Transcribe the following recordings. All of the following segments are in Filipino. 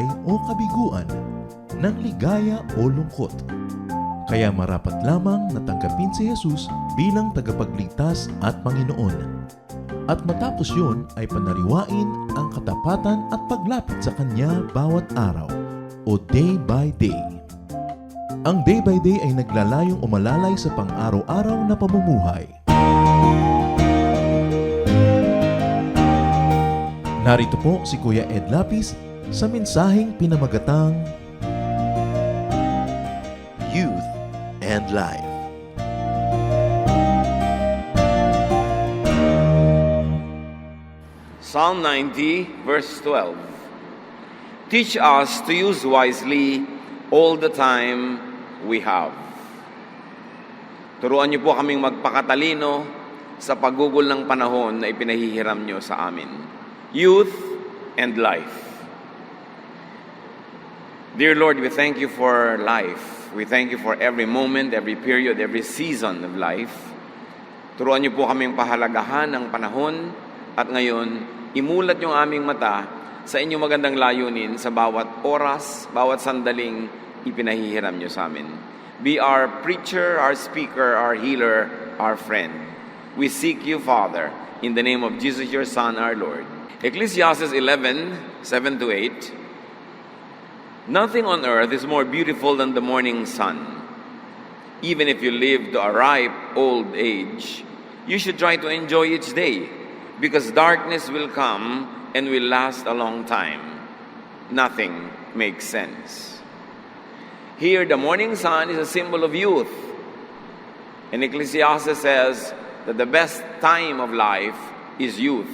buhay o kabiguan, ng ligaya o lungkot. Kaya marapat lamang na tanggapin si Jesus bilang tagapagligtas at Panginoon. At matapos yun ay panariwain ang katapatan at paglapit sa Kanya bawat araw o day by day. Ang day by day ay naglalayong umalalay sa pang-araw-araw na pamumuhay. Narito po si Kuya Ed Lapis sa mensaheng pinamagatang Youth and Life. Psalm 90, verse 12. Teach us to use wisely all the time we have. Turuan niyo po kaming magpakatalino sa paggugol ng panahon na ipinahihiram niyo sa amin. Youth and life. Dear Lord, we thank you for life. We thank you for every moment, every period, every season of life. Turuan niyo po kaming pahalagahan ng panahon at ngayon, imulat yung aming mata sa inyong magandang layunin sa bawat oras, bawat sandaling ipinahihiram niyo sa amin. Be our preacher, our speaker, our healer, our friend. We seek you, Father, in the name of Jesus, your Son, our Lord. Ecclesiastes 11:7-8. Nothing on earth is more beautiful than the morning sun. Even if you live to a ripe old age, you should try to enjoy each day, because darkness will come and will last a long time. Nothing makes sense. Here, the morning sun is a symbol of youth. And Ecclesiastes says that the best time of life is youth.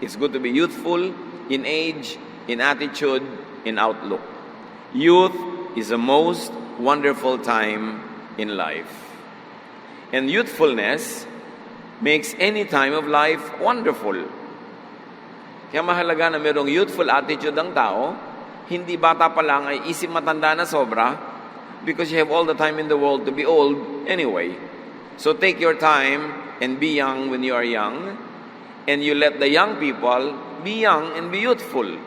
It's good to be youthful in age, in attitude, in outlook. Youth is the most wonderful time in life. And youthfulness makes any time of life wonderful. Kaya mahalaga na mayroong youthful attitude ang tao, hindi bata pa lang ay isip matanda na sobra, because you have all the time in the world to be old anyway. So take your time and be young when you are young, and you let the young people be young and be youthful.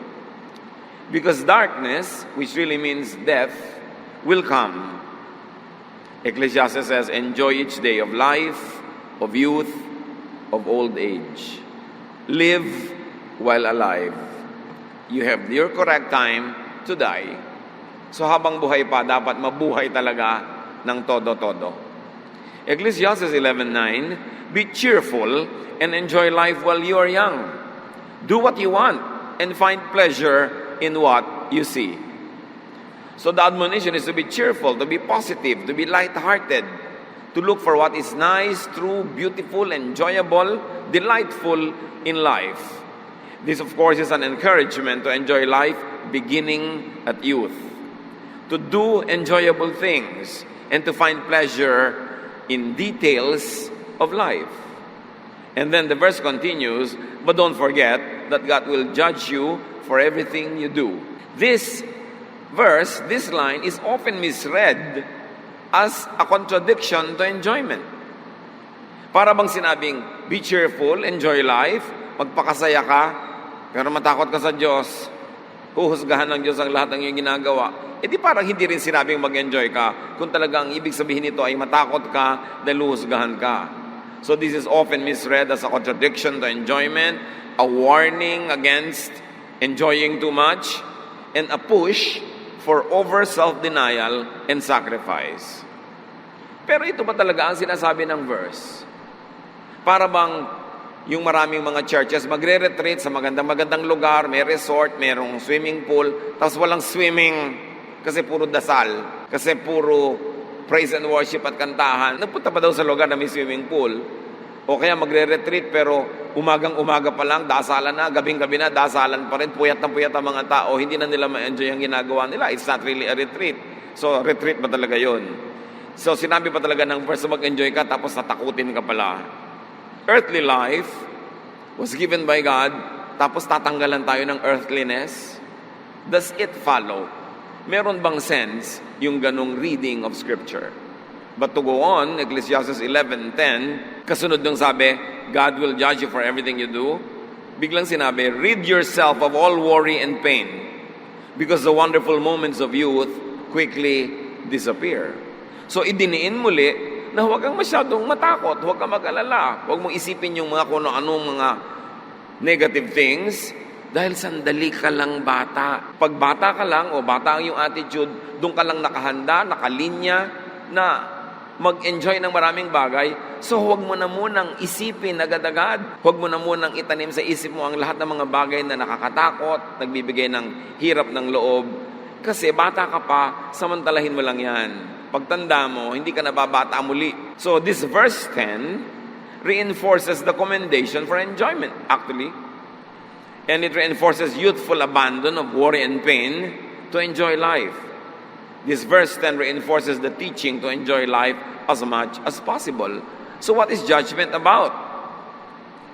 Because darkness, which really means death, will come. Ecclesiastes says, enjoy each day of life, of youth, of old age. Live while alive. You have your correct time to die. So habang buhay pa, dapat mabuhay talaga ng todo-todo. Ecclesiastes 11:9, be cheerful and enjoy life while you are young. Do what you want and find pleasure in what you see. So the admonition is to be cheerful, to be positive, to be light-hearted, to look for what is nice, true, beautiful, enjoyable, delightful in life. This, of course, is an encouragement to enjoy life beginning at youth, to do enjoyable things, and to find pleasure in details of life. And then the verse continues, but don't forget that God will judge you for everything you do. This verse, this line, is often misread as a contradiction to enjoyment. Para bang sinabing, be cheerful, enjoy life, magpakasaya ka, pero matakot ka sa Diyos, huhusgahan ng Diyos ang lahat ng iyong ginagawa. E di parang hindi rin sinabing mag-enjoy ka, kung talagang ibig sabihin nito ay matakot ka dahil huhusgahan ka. So this is often misread as a contradiction to enjoyment, a warning against enjoying too much, and a push for over self-denial and sacrifice. Pero ito ba talaga ang sinasabi ng verse? Para bang yung maraming mga churches magre-retreat sa magandang-magandang lugar, may resort, mayroong swimming pool, tapos walang swimming kasi puro dasal, kasi puro praise and worship at kantahan. Nagpunta pa daw sa lugar na may swimming pool. O kaya magre-retreat pero umagang-umaga pa lang, dasalan na, gabing-gabi na, dasalan pa rin, puyat na puyat ang mga tao, hindi na nila ma-enjoy ang ginagawa nila. It's not really a retreat. So, retreat ba talaga yon? So, sinabi pa talaga ng verse, mag-enjoy ka, tapos natakutin ka pala. Earthly life was given by God, tapos tatanggalan tayo ng earthliness. Does it follow? Meron bang sense yung ganong reading of Scripture? But to go on, Ecclesiastes 11:10, kasunod nung sabi, God will judge you for everything you do. Biglang sinabi, rid yourself of all worry and pain. because the wonderful moments of youth quickly disappear. So idiniin muli na huwag kang masyadong matakot, huwag kang mag-alala, huwag mong isipin yung mga kung ano-anong mga negative things, dahil sandali ka lang bata. Pag bata ka lang o bata ang yung attitude, doon ka lang nakahanda, nakalinya, na mag-enjoy ng maraming bagay. So huwag mo na munang isipin agad-agad. Huwag mo na munang itanim sa isip mo ang lahat ng mga bagay na nakakatakot, nagbibigay ng hirap ng loob. Kasi bata ka pa, samantalahin mo lang yan. Pagtanda mo, hindi ka nababata muli. So this verse 10 reinforces the commendation for enjoyment, actually. And it reinforces youthful abandon of worry and pain to enjoy life. This verse 10 reinforces the teaching to enjoy life as much as possible. So what is judgment about?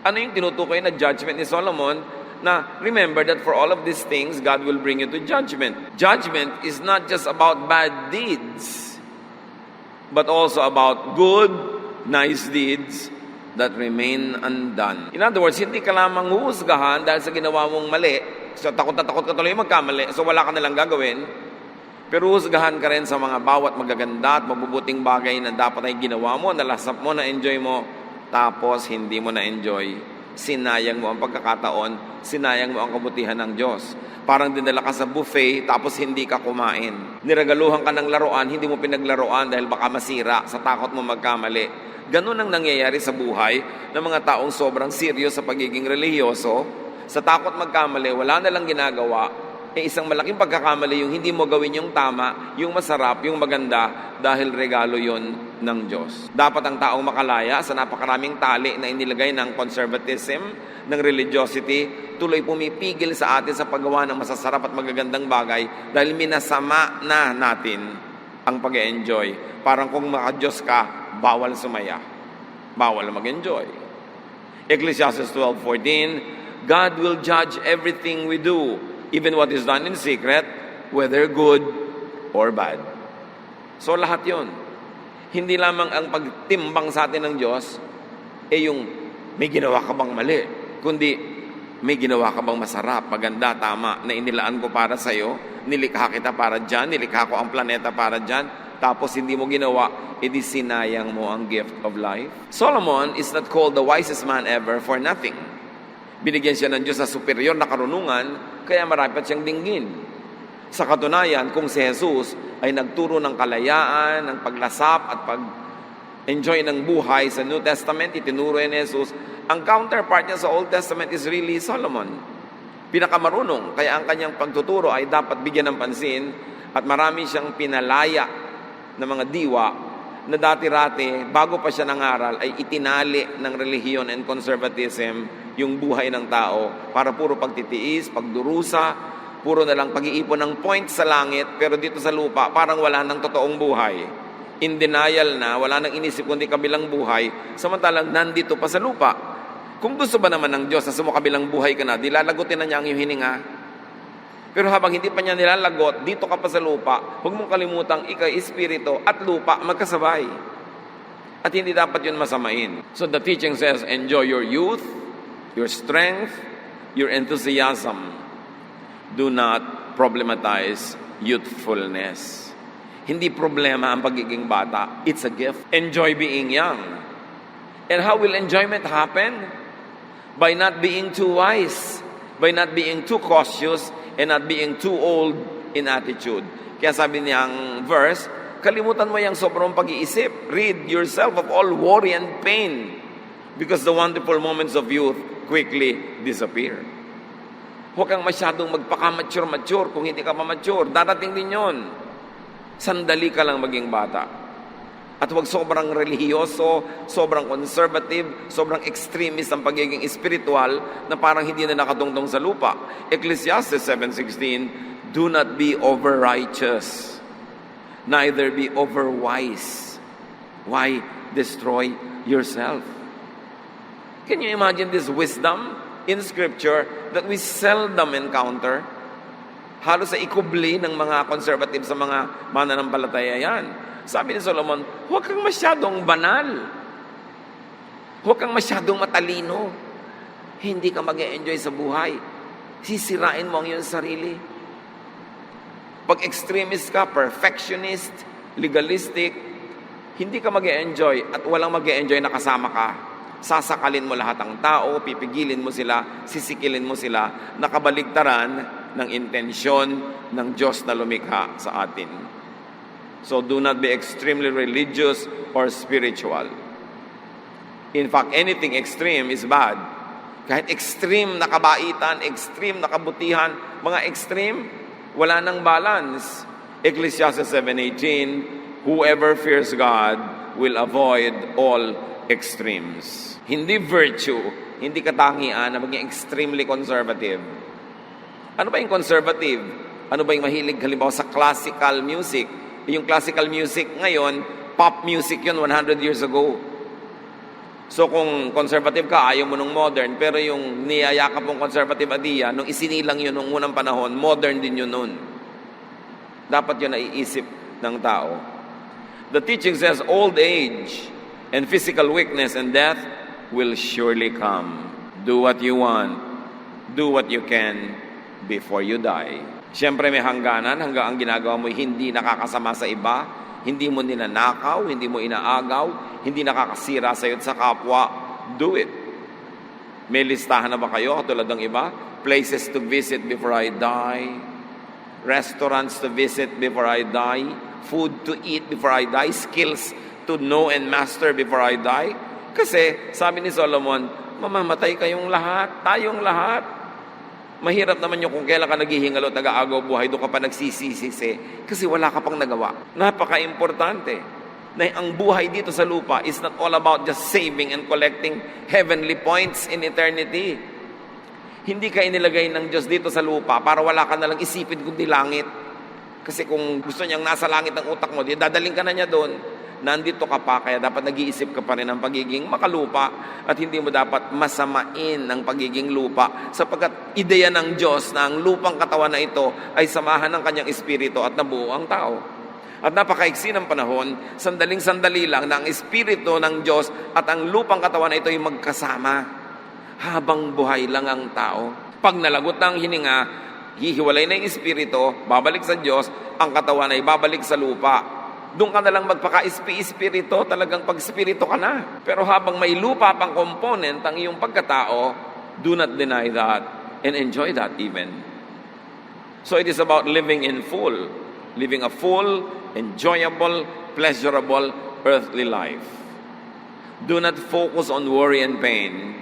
Ano yung tinutukoy na judgment ni Solomon? Na remember that for all of these things, God will bring you to judgment. Judgment is not just about bad deeds, but also about good, nice deeds that remain undone. In other words, hindi ka lamang huhusgahan dahil sa ginawa mong mali. So takot na takot ka tuloy magkamali, so wala ka nalang gagawin. Pero husgahan ka rin sa mga bawat magaganda at mabubuting bagay na dapat ay ginawa mo, nalasap mo, na-enjoy mo, tapos hindi mo na-enjoy. Sinayang mo ang pagkakataon, sinayang mo ang kabutihan ng Diyos. Parang dinala ka sa buffet, tapos hindi ka kumain. Niragaluhan ka ng laruan, hindi mo pinaglaruan dahil baka masira sa takot mo magkamali. Ganun ang nangyayari sa buhay ng mga taong sobrang serious sa pagiging relihiyoso. Sa takot magkamali, wala na lang ginagawa. Isang malaking pagkakamali yung hindi mo gawin yung tama, yung masarap, yung maganda, dahil regalo yon ng Diyos. Dapat ang taong makalaya sa napakaraming tali na inilagay ng conservatism, ng religiosity, tuloy pumipigil sa atin sa paggawa ng masasarap at magagandang bagay dahil minasama na natin ang pag-enjoy. Parang kung maka-Diyos ka, bawal sumaya, bawal mag-enjoy. Ecclesiastes 12:14, God will judge everything we do, even what is done in secret, whether good or bad. So lahat yon. Hindi lamang ang pagtimbang sa atin ng Diyos, yung may ginawa ka bang mali, kundi may ginawa ka bang masarap, maganda, tama, na inilaan ko para sa'yo, nilikha kita para dyan, nilikha ko ang planeta para dyan, tapos hindi mo ginawa, edi sinayang mo ang gift of life. Solomon is not called the wisest man ever for nothing. Binigyan siya ng Diyos sa superior na karunungan, kaya marapat siyang dinggin. Sa katunayan, kung si Jesus ay nagturo ng kalayaan, ng paglasap at pag-enjoy ng buhay sa New Testament, itinuro ni Jesus, ang counterpart niya sa Old Testament is really Solomon. Pinakamarunong, kaya ang kanyang pagtuturo ay dapat bigyan ng pansin at marami siyang pinalaya ng mga diwa na dati-rati, bago pa siya nangaral, ay itinali ng relihiyon and conservatism yung buhay ng tao para puro pagtitiis, pagdurusa, puro na lang pag-iipon ng points sa langit, pero dito sa lupa, parang wala ng totoong buhay. In denial na, wala nang inisip kundi kabilang buhay, samantalang nandito pa sa lupa. Kung gusto ba naman ng Diyos na sumukabilang buhay ka na, di lalagutin na niya ang iyong hininga. Pero habang hindi pa niya nilalagot, dito ka pa sa lupa, huwag mong kalimutang ikay espiritu at lupa magkasabay. At hindi dapat yun masamain. So the teaching says, enjoy your youth, your strength, your enthusiasm. Do not problematize youthfulness. Hindi problema ang pagiging bata. It's a gift. Enjoy being young. And how will enjoyment happen? By not being too wise, by not being too cautious, and not being too old in attitude. Kaya sabi niyang verse, kalimutan mo yung sobrang pag-iisip. Rid yourself of all worry and pain because the wonderful moments of youth quickly disappear. Huwag kang masyadong magpaka-mature kung hindi ka ma-mature. Darating din yun. Sandali ka lang maging bata. At huwag sobrang relihiyoso, sobrang conservative, sobrang extremist ang pagiging spiritual na parang hindi na nakatungtong sa lupa. Ecclesiastes 7:16, do not be over-righteous, neither be over-wise. Why destroy yourself? Can you imagine this wisdom in Scripture that we seldom encounter? Halos sa ikubli ng mga conservative sa mga mananampalataya yan. Sabi ni Solomon, huwag kang masyadong banal. Huwag kang masyadong matalino. Hindi ka mag-e-enjoy sa buhay. Sisirain mo ang iyong sarili. Pag extremist ka, perfectionist, legalistic, hindi ka mag-e-enjoy at walang mag-e-enjoy na kasama ka. Sasakalin mo lahat ng tao, pipigilin mo sila, sisikilin mo sila, nakabaligtaran ng intensyon ng Diyos na lumikha sa atin. So do not be extremely religious or spiritual. In fact, anything extreme is bad. Kahit extreme na kabaitan, extreme na kabutihan, mga extreme, wala nang balance. Ecclesiastes 7:18, whoever fears God will avoid all extremes. Hindi virtue, hindi katangian na maging extremely conservative. Ano ba yung conservative? Ano ba yung mahilig halimbawa sa classical music? Yung classical music ngayon, pop music yun 100 years ago. So kung conservative ka, ayaw mo nung modern, pero yung niyayakap mong conservative idea, nung isinilang yun nung unang panahon, modern din yun nun. Dapat yun naiisip ng tao. The teaching says, old age and physical weakness and death will surely come. Do what you want. Do what you can before you die. Siyempre may hangganan, hanggang ang ginagawa mo hindi nakakasama sa iba, hindi mo ninanakaw, hindi mo inaagaw, hindi nakakasira sa iyo at sa kapwa, do it. May listahan na ba kayo, katulad ng iba? Places to visit before I die, restaurants to visit before I die, food to eat before I die, skills to know and master before I die. Kasi, sabi ni Solomon, mamamatay kayong lahat, tayong lahat. Mahirap naman yung kung kailan ka naghihingalo at nag-aagaw buhay, doon ka pa nagsisisi kasi wala ka pang nagawa. Napaka-importante na ang buhay dito sa lupa is not all about just saving and collecting heavenly points in eternity. Hindi ka inilagay ng Diyos dito sa lupa para wala ka nalang isipin kundi langit. Kasi kung gusto niyang nasa langit ang utak mo, dadaling ka na niya doon. Nandito ka pa, kaya dapat nag-iisip ka pa rin ng pagiging makalupa at hindi mo dapat masamain ng pagiging lupa sapagkat ideya ng Diyos na ang lupang katawan na ito ay samahan ng kanyang espiritu at nabuo ang tao. At napakaiksi ng panahon, sandaling-sandali lang na ang espiritu ng Diyos at ang lupang katawan na ito ay magkasama habang buhay lang ang tao. Pag nalagot ng hininga, hihiwalay na yung espiritu, babalik sa Diyos, ang katawan ay babalik sa lupa. Doon ka na lang magpaka-espiritu, talagang pag-espiritu ka na. Pero habang may lupa pang component ang iyong pagkatao, do not deny that and enjoy that even. So it is about living in full, living a full, enjoyable, pleasurable, earthly life. Do not focus on worry and pain.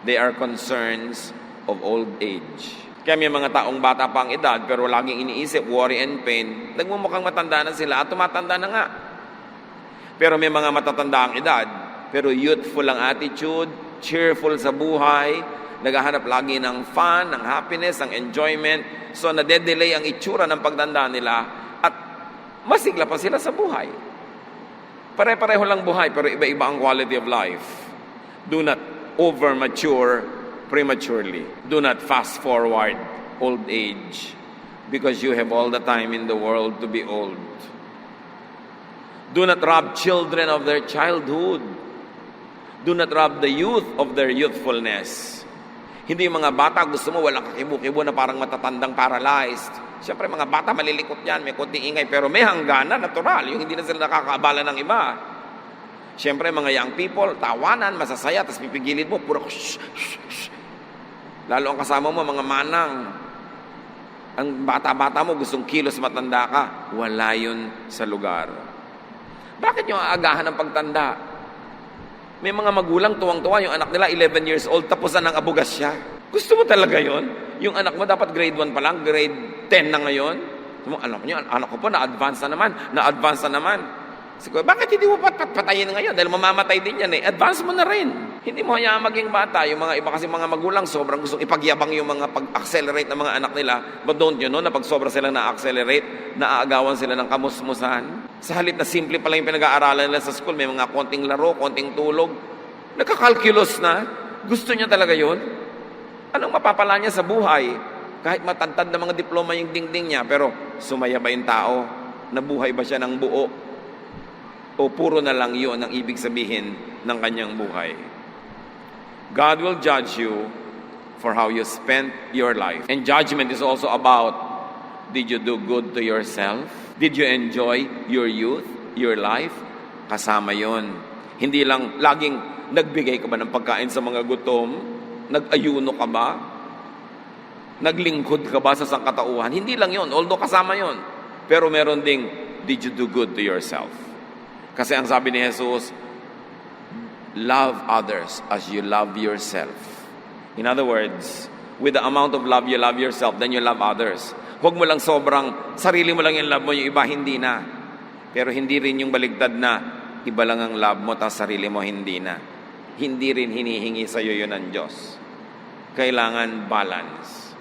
They are concerns of old age. Kaya may mga taong bata pa ang edad pero laging iniisip, worry and pain. Nagmumukhang matanda na sila at tumatanda na nga. Pero may mga matatanda ang edad, pero youthful ang attitude, cheerful sa buhay, naghahanap lagi ng fun, ng happiness, ng enjoyment. So nade-delay ang itsura ng pagtanda nila at masigla pa sila sa buhay. Pare-pareho lang buhay pero iba-iba ang quality of life. Do not over-mature prematurely. Do not fast forward old age because you have all the time in the world to be old. Do not rob children of their childhood. Do not rob the youth of their youthfulness. Hindi yung mga bata, gusto mo walang kakibo-kibo na parang matatandang paralyzed. Siyempre mga bata malilikot yan, may konting ingay, pero may hangganan, natural, yung hindi na sila nakakaabala ng iba. Siyempre mga young people, tawanan, masasaya, tapos pipigilin mo, puro shh, shh, shh. Lalo ang kasama mo, mga manang. Ang bata-bata mo, gustong kilos matanda ka. Wala yun sa lugar. Bakit yung aagahan ng pagtanda? May mga magulang, tuwang-tuwa, yung anak nila, 11 years old, tapos na ng abugas siya. Gusto mo talaga yon? Yung anak mo, dapat grade 1 pa lang, grade 10 na ngayon. Alam niyo, anak ko po, na-advance na naman. Siguro, bakit hindi mo patayin ngayon? Dahil mamamatay din yan eh. Advance mo na rin. Hindi mo hayaan maging bata. Yung mga iba kasi mga magulang, sobrang gustong ipagyabang yung mga pag-accelerate ng mga anak nila. But don't you know, na pag sobra silang na-accelerate, naaagawan sila ng kamusmusan. Sa halip na simple pala yung pinag-aaralan nila sa school, may mga konting laro, konting tulog. Nagkakalculus na. Gusto niya talaga yun. Anong mapapala niya sa buhay? Kahit matantad na mga diploma yung dingding niya, pero sumaya ba yung tao? Nabuhay ba siya ng buo? O puro na lang yun ang ibig sabihin ng kanyang buhay. God will judge you for how you spent your life. And judgment is also about Did you do good to yourself? Did you enjoy your youth, your life? Kasama yon. Hindi lang laging nagbigay ka ba ng pagkain sa mga gutom? Nag-ayuno ka ba? Naglingkod ka ba sa sangkatauhan? Hindi lang yon, although kasama yon. Pero meron ding, did you do good to yourself? Kasi ang sabi ni Jesus, love others as you love yourself. In other words, with the amount of love you love yourself, then you love others. Huwag mo lang sobrang, sarili mo lang yung love mo, yung iba hindi na. Pero hindi rin yung baligtad na, iba lang ang love mo, tapos sarili mo hindi na. Hindi rin hinihingi sa iyo yun ng Diyos. Kailangan balance.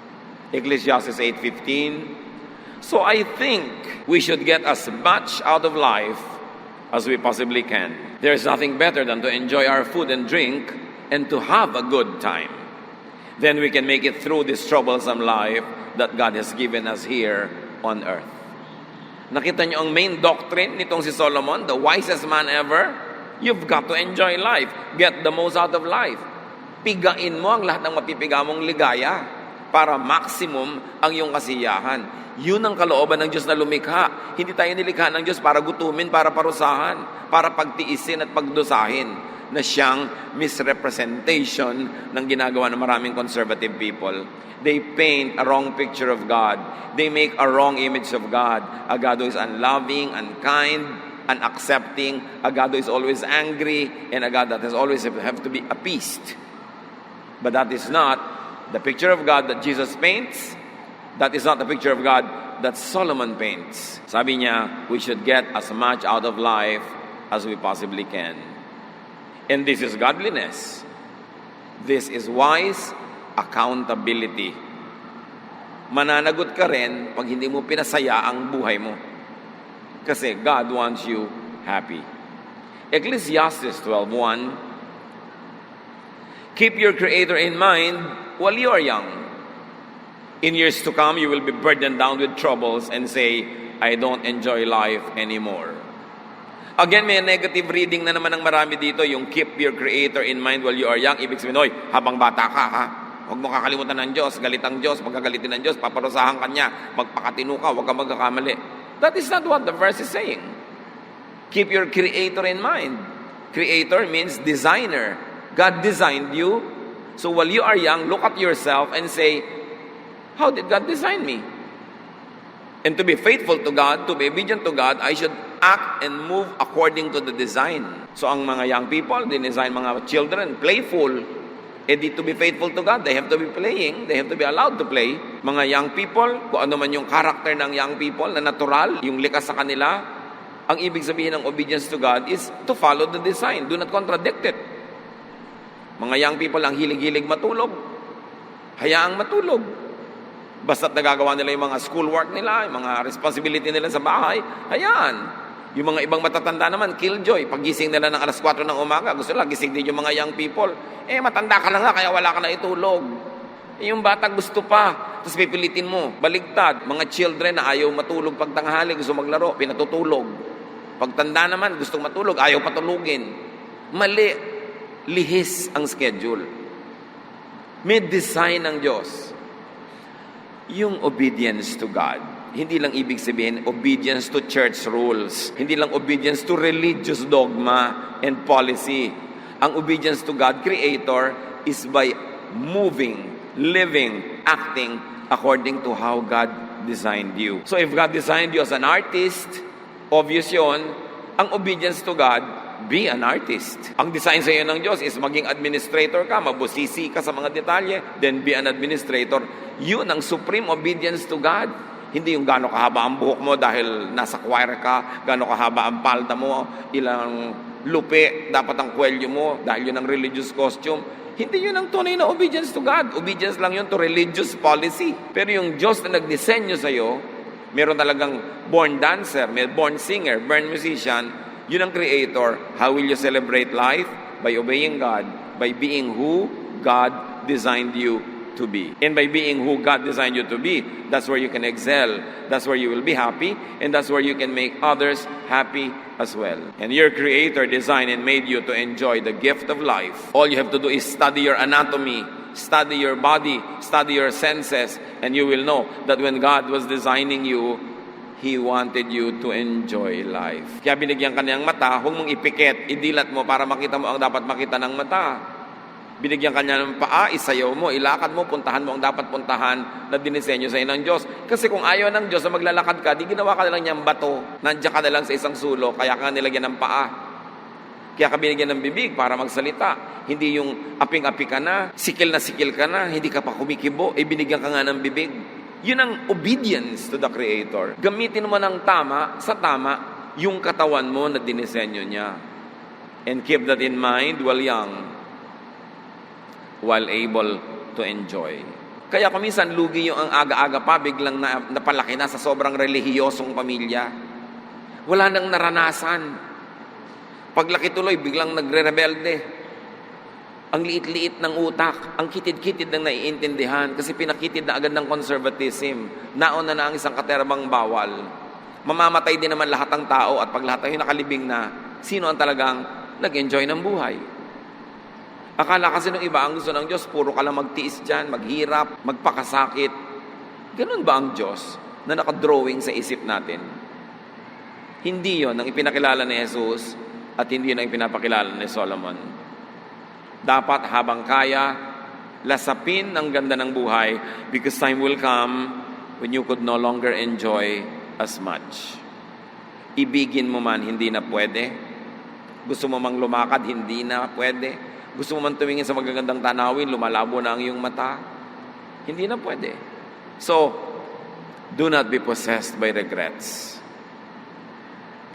Ecclesiastes 8:15. So I think we should get as much out of life as we possibly can. There is nothing better than to enjoy our food and drink and to have a good time. Then we can make it through this troublesome life that God has given us here on earth. Nakita niyo ang main doctrine nitong si Solomon, the wisest man ever? You've got to enjoy life. Get the most out of life. Pigain mo ang lahat ng mapipiga mong ligaya para maximum ang iyong kasiyahan. Yun ang kalooban ng Diyos na lumikha. Hindi tayo nilikha ng Diyos para gutumin, para parusahan, para pagtiisin at pagdusahin, na siyang misrepresentation ng ginagawa ng maraming conservative people. They paint a wrong picture of God. They make a wrong image of God. A God who is unloving, unkind, unaccepting. A God who is always angry, and a God that has always have to be appeased. But that is not the picture of God that Jesus paints. That is not the picture of God that Solomon paints. Sabi niya, we should get as much out of life as we possibly can. And this is godliness. This is wise accountability. Mananagot ka rin pag hindi mo pinasaya ang buhay mo. Kasi God wants you happy. Ecclesiastes 12:1. Keep your Creator in mind while you are young. In years to come, you will be burdened down with troubles and say, I don't enjoy life anymore. Again, may negative reading na naman ng marami dito, yung keep your Creator in mind while you are young. Ibig sabihin, oy, habang bata ka, ha? Huwag mo kakalimutan ng Diyos, galit ang Diyos, pagkagalitin ng Diyos, paparusahan ka niya, magpakatino ka, huwag ka magkakamali. That is not what the verse is saying. Keep your Creator in mind. Creator means designer. God designed you. So while you are young, look at yourself and say, how did God design me? And to be faithful to God, to be obedient to God, I should act and move according to the design. So ang mga young people, dinesign mga children, playful. To be faithful to God, they have to be playing, they have to be allowed to play. Mga young people, kung ano man yung character ng young people, na natural, yung likas sa kanila, ang ibig sabihin ng obedience to God is to follow the design. Do not contradict it. Mga young people ang hilig-hilig matulog. Hayaang matulog. Basta't nagagawa nila yung mga schoolwork nila, yung mga responsibility nila sa bahay, hayaan. Yung mga ibang matatanda naman, killjoy. Pagising nila ng alas 4 ng umaga, gusto nila gising din yung mga young people. Matanda ka na nga, kaya wala ka na itulog. Yung bata gusto pa, tapos pipilitin mo. Baligtad, mga children na ayaw matulog pag tanghali, gusto maglaro, pinatutulog. Pagtanda naman, gustong matulog, ayaw patulugin. Mali. Lihis ang schedule. May design ng Diyos. Yung obedience to God, hindi lang ibig sabihin obedience to church rules. Hindi lang obedience to religious dogma and policy. Ang obedience to God, Creator, is by moving, living, acting according to how God designed you. So if God designed you as an artist, obvious yun, ang obedience to God, be an artist. Ang design sa iyo ng Diyos is maging administrator ka, mabusisi ka sa mga detalye, then be an administrator. Yun ang supreme obedience to God. Hindi yung gano'ng kahaba ang buhok mo dahil nasa choir ka, gano'ng kahaba ang palda mo, ilang lupi dapat ang kwelyo mo dahil yun ang religious costume. Hindi yun ang tunay na obedience to God. Obedience lang yun to religious policy. Pero yung Diyos na nagdisenyo sa iyo, meron talagang born dancer, may born singer, born musician. Yun ang Creator. How will you celebrate life? By obeying God, by being who God designed you to be. And by being who God designed you to be, that's where you can excel. That's where you will be happy, and that's where you can make others happy as well. And your Creator designed and made you to enjoy the gift of life. All you have to do is study your anatomy, study your body, study your senses, and you will know that when God was designing you, He wanted you to enjoy life. Kaya binigyan ka niyang mata, huwag mong ipikit, idilat mo para makita mo ang dapat makita ng mata. Binigyan ka niya ng paa, isayaw mo, ilakad mo, puntahan mo ang dapat puntahan na dinisenyo sa ng Diyos. Kasi kung ayaw ng Diyos na maglalakad ka, di ginawa ka na lang niyang bato. Nandiyan ka na lang sa isang sulok, kaya ka nilagyan ng paa. Kaya ka binigyan ng bibig para magsalita. Hindi yung aping-api ka na sikil ka na, hindi ka pa kumikibo, binigyan ka nga ng bibig. Yun ang obedience to the Creator. Gamitin mo ng tama, sa tama, yung katawan mo na dinisenyo niya. And keep that in mind while young, while able to enjoy. Kaya kung minsan lugi yung ang aga-aga pa, biglang napalaki na sa sobrang relihiyosong pamilya. Wala nang naranasan. Paglaki tuloy, biglang nagre-rebelde. Ang liit-liit ng utak, ang kitid-kitid ng naiintindihan kasi pinakitid na agad ng conservatism. Nauna na ang isang katerbang bawal. Mamamatay din naman lahat ng tao at pag lahat tayo nakalibing na, sino ang talagang nag-enjoy ng buhay? Akala kasi ng iba ang gusto ng Diyos, puro ka lang magtiis dyan, maghirap, magpakasakit. Ganun ba ang Diyos na nakadrawing sa isip natin? Hindi yon ang ipinakilala ni Jesus at hindi yun ang ipinapakilala ni Solomon. Dapat habang kaya, lasapin ang ganda ng buhay because time will come when you could no longer enjoy as much. Ibigin mo man, hindi na pwede. Gusto mo mang lumakad, hindi na pwede. Gusto mo man tumingin sa magagandang tanawin, lumalabo na ang iyong mata. Hindi na pwede. So, do not be possessed by regrets.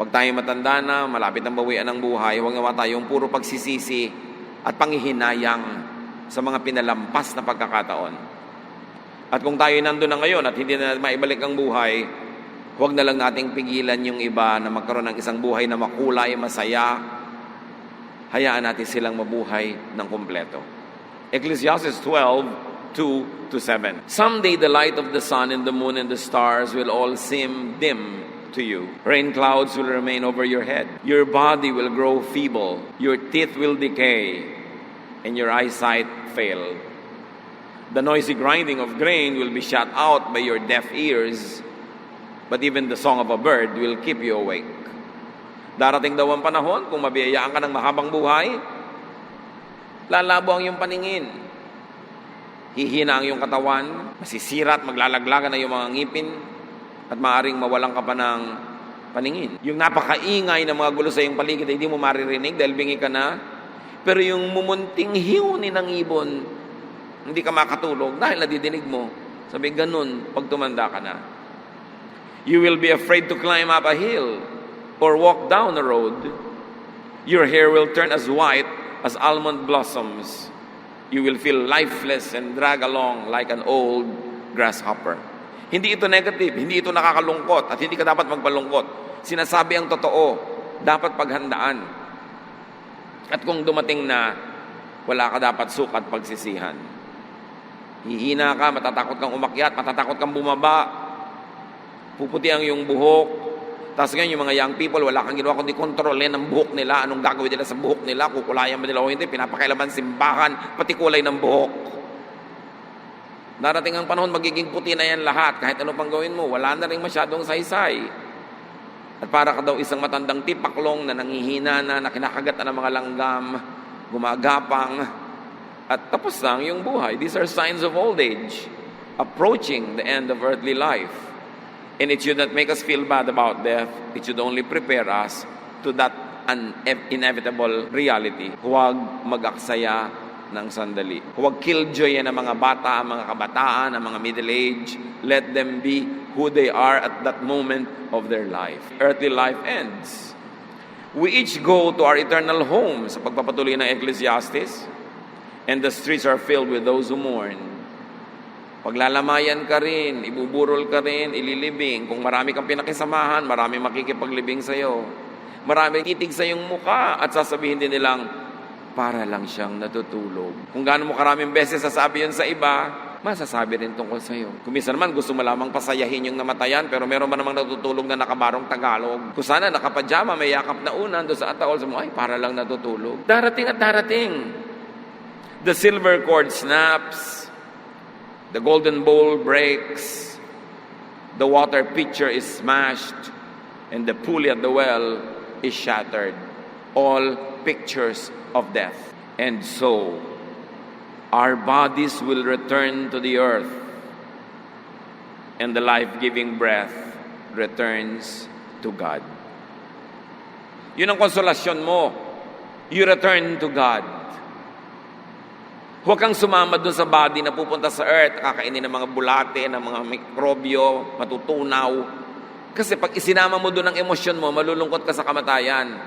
Pag tayo matanda na, malapit ang bawian ng buhay, huwag naman tayong puro pagsisisi at panghihinayang sa mga pinalampas na pagkakataon. At kung tayo nandun na ngayon at hindi na maibalik ang buhay, huwag na lang nating pigilan yung iba na magkaroon ng isang buhay na makulay, masaya. Hayaan natin silang mabuhay ng kumpleto. Ecclesiastes 12:2-7. Someday the light of the sun and the moon and the stars will all seem dim to you. Rain clouds will remain over your head. Your body will grow feeble. Your teeth will decay. And your eyesight fail. The noisy grinding of grain will be shut out by your deaf ears. But even the song of a bird will keep you awake. Darating daw ang panahon, kung mabiyayaan ka ng mahabang buhay, lalabo ang iyong paningin. Hihina ang iyong katawan, masisira at maglalaglagan na iyong mga ngipin, at maaaring mawalan ka pa ng paningin. Yung napakaingay na mga gulo sa iyong paligid, hindi mo maririnig dahil bingi ka na. Pero yung mumunting hiwni ng ibon, hindi ka makatulog dahil nadidinig mo. Sabi, ganun, pag tumanda ka na. You will be afraid to climb up a hill or walk down a road. Your hair will turn as white as almond blossoms. You will feel lifeless and drag along like an old grasshopper. Hindi ito negative, hindi ito nakakalungkot at hindi ka dapat magpalungkot. Sinasabi ang totoo, dapat paghandaan. At kung dumating na, wala ka dapat sukat pagsisihan. Hihina ka, matatakot kang umakyat, matatakot kang bumaba. Puputi ang iyong buhok. Tapos ngayon, yung mga young people, wala kang ginawa kundi kontrolin ang buhok nila. Anong gagawin nila sa buhok nila? Kukulayan ba nila o hindi? Pinapakailaman simbahan, pati kulay ng buhok. Darating ang panahon, magiging puti na yan lahat. Kahit ano pang gawin mo, wala na rin masyadong saysay. At para ka daw isang matandang tipaklong na nanghihina na kinakagat na ng mga langgam, gumagapang, at tapos lang yung buhay. These are signs of old age, approaching the end of earthly life. And it should not make us feel bad about death. It should only prepare us to that inevitable reality. Huwag mag-aksaya ng sandali. Huwag killjoy ang mga bata, ang mga kabataan, ang mga middle age. Let them be who they are at that moment of their life. Earthly life ends. We each go to our eternal home sa pagpapatuloy ng Ecclesiastes, and the streets are filled with those who mourn. Paglalamayan ka rin, ibuburol ka rin, ililibing. Kung marami kang pinakisamahan, marami makikipaglibing sa'yo. Marami titig sa iyong muka at sasabihin din nilang, para lang siyang natutulog. Kung gaano mo karaming beses sasabi yun sa iba, masasabi rin tungkol sa'yo. Kung minsan naman gusto mo lamang pasayahin yung namatayan, pero meron man namang natutulog na nakabarong Tagalog. Kung sana nakapajama, may yakap na unan doon sa ataol, sa mo, ay, para lang natutulog. Darating at darating. The silver cord snaps, the golden bowl breaks, the water pitcher is smashed, and the pulley at the well is shattered. All pictures of death. And so, our bodies will return to the earth, and the life-giving breath returns to God. Yun ang konsolasyon mo. You return to God. Huwag kang sumama dun sa body na pupunta sa earth, kakainin ng mga bulate, ng mga mikrobyo, matutunaw. Kasi pag isinama mo dun ang emosyon mo, malulungkot ka sa kamatayan.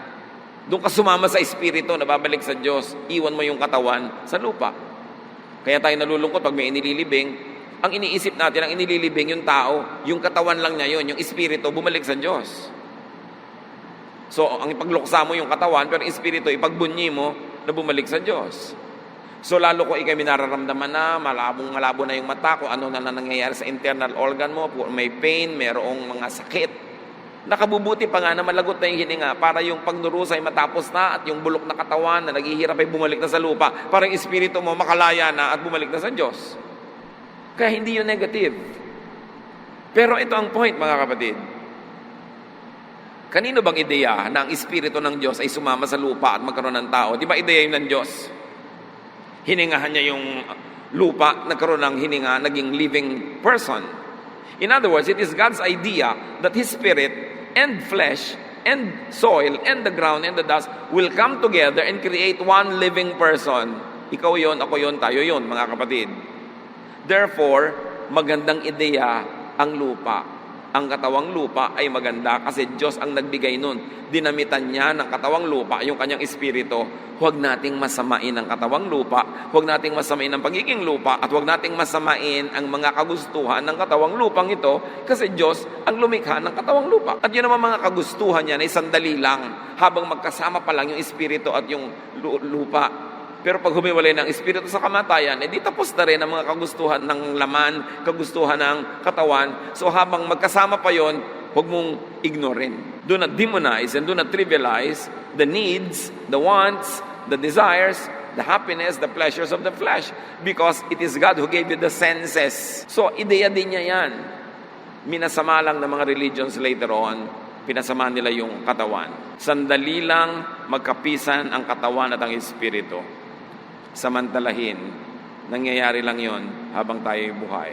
Doon ka sumama sa espiritu, nababalik sa Diyos. Iwan mo yung katawan sa lupa. Kaya tayo nalulungkot pag may inililibing. Ang iniisip natin, ang inililibing yung tao, yung katawan lang niya yun, yung espiritu, bumalik sa Diyos. So, ang ipagluksa mo yung katawan, pero espiritu, ipagbunyi mo na bumalik sa Diyos. So, lalo ko ikay minararamdaman na, malabo na yung mata, kung ano na nangyayari sa internal organ mo, may pain, mayroong mga sakit. Nakabubuti pa nga na malagot na yung hininga para yung pagnurusay matapos na at yung bulok na katawan na naghihirap ay bumalik na sa lupa para yung espiritu mo makalaya na at bumalik na sa Diyos. Kaya hindi yun negative. Pero ito ang point, mga kapatid. Kanino bang ideya na ang espiritu ng Diyos ay sumama sa lupa at magkaroon ng tao? Di ba ideya yun ng Diyos? Hiningahan niya yung lupa, nagkaroon ng hininga, naging living person. In other words, it is God's idea that His Spirit and flesh and soil and the ground and the dust will come together and create one living person. Ikaw yon, ako yon, tayo yon, mga kapatid. Therefore, magandang ideya ang lupa. Ang katawang lupa ay maganda kasi Diyos ang nagbigay nun. Dinamitan niya ng katawang lupa yung kanyang espiritu. Huwag nating masamain ang katawang lupa, huwag nating masamain ang pagiging lupa, at huwag nating masamain ang mga kagustuhan ng katawang lupang ito kasi Diyos ang lumikha ng katawang lupa. At yun naman mga kagustuhan niya ay sandali lang habang magkasama pa lang yung espiritu at yung lupa. Pero pag humiwalay ng espiritu sa kamatayan, di tapos na rin ang mga kagustuhan ng laman, kagustuhan ng katawan. So habang magkasama pa yon, huwag mong ignorin. Do not demonize and do not trivialize the needs, the wants, the desires, the happiness, the pleasures of the flesh. Because it is God who gave you the senses. So ideya din niya yan. Minasama lang ng mga religions later on, pinasama nila yung katawan. Sandali lang magkapisan ang katawan at ang espiritu. Samantalahin, nangyayari lang yon habang tayo'y buhay.